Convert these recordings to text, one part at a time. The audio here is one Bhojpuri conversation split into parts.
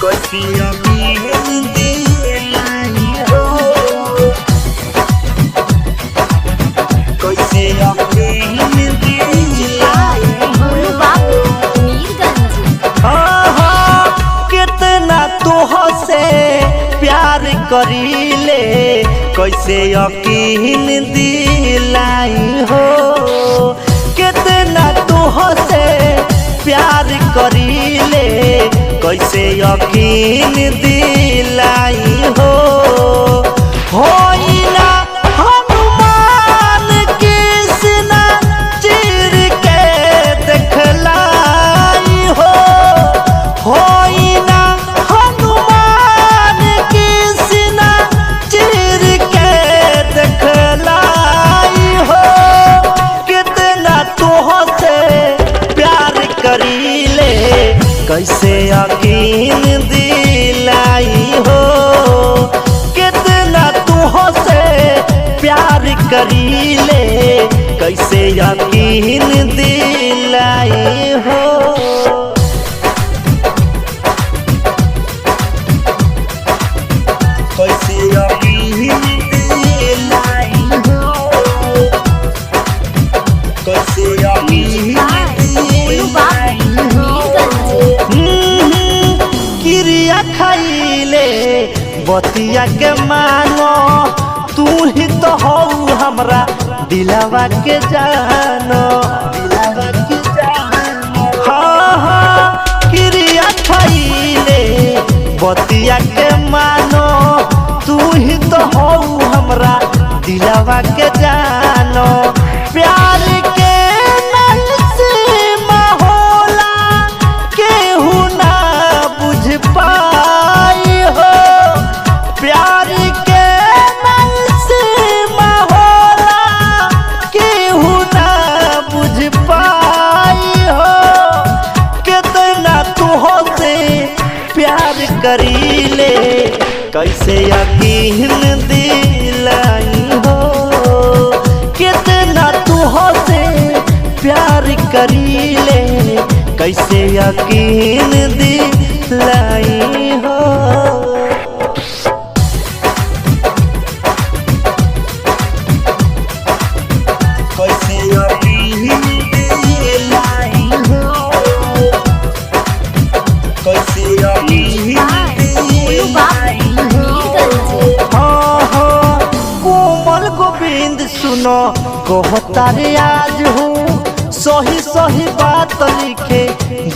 कैसे यकीन दिलाई हो, कैसे यकीन दिलाई हो। कितना तुहसे प्यार करीले कैसे यकीन दिलाई हो, कितना तुहसे प्यार करीले कैसे यकीन दिलाई हो। होइना हनुमान कृष्ण चीर के देखलाई हो, होइना हनुमान कृष्ण चीर के देखलाई हो। कितना तुहसे प्यार करीले कैसे यकीन दिलाई हो, कितना तुहसे प्यार करीले कैसे यकीन दिलाई हो। कैसे यकीन दिलाई हो, कैसे यकीन दिलाई हो। क्रिया खाइले बतिया के मांगो, तू ही तो हो हमरा दिलवा के जानो, दिलवा के जानो। हाँ हाँ क्रिया खाइले बतिया के मानो, तू ही तो हो हमरा दिलवा के जानो। प्यार के सीमा होला केहू ना बुझ पाई हो, प्यार के सीमा होला केहू ना बुझ पाई हो। कितना तुहसे प्यार करीले कैसे यकीन दिलाई हो, कितना तुहसे प्यार करीले कैसे यकीन दिलाई हो। कैसे यकीन दिलाई हो, कैसे यकीन दिलाई हो। हाँ हाँ कोमल गोविंद सुनो कहतारे आज हूँ, सही सही बात लिखे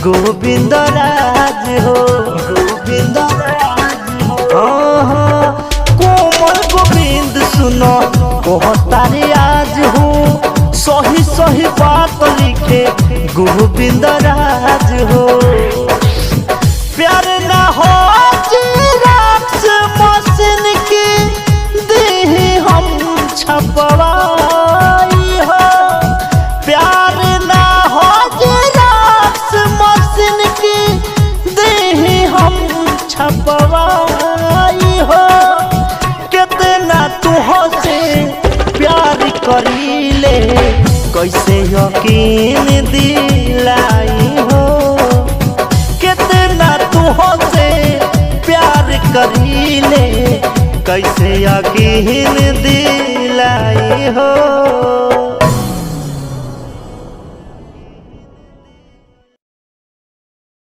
गोविंद राज हो, गोविंद राज हो। हाँ हाँ कोमल गोविंद सुनो कहतारे आज हूँ, सही सही बात लिखे गोविंद राज हो। प्यार ना हो चिराक्स मशीन की दी हम छपवाई हो, प्यार ना हो चिराक्स मशीन की दी हम छपवाई हो। कितना तुहसे प्यार करीले कैसे यकीन दिलाई हो, कितना तुहसे प्यार करीले कैसे यकीन दिलाई हो।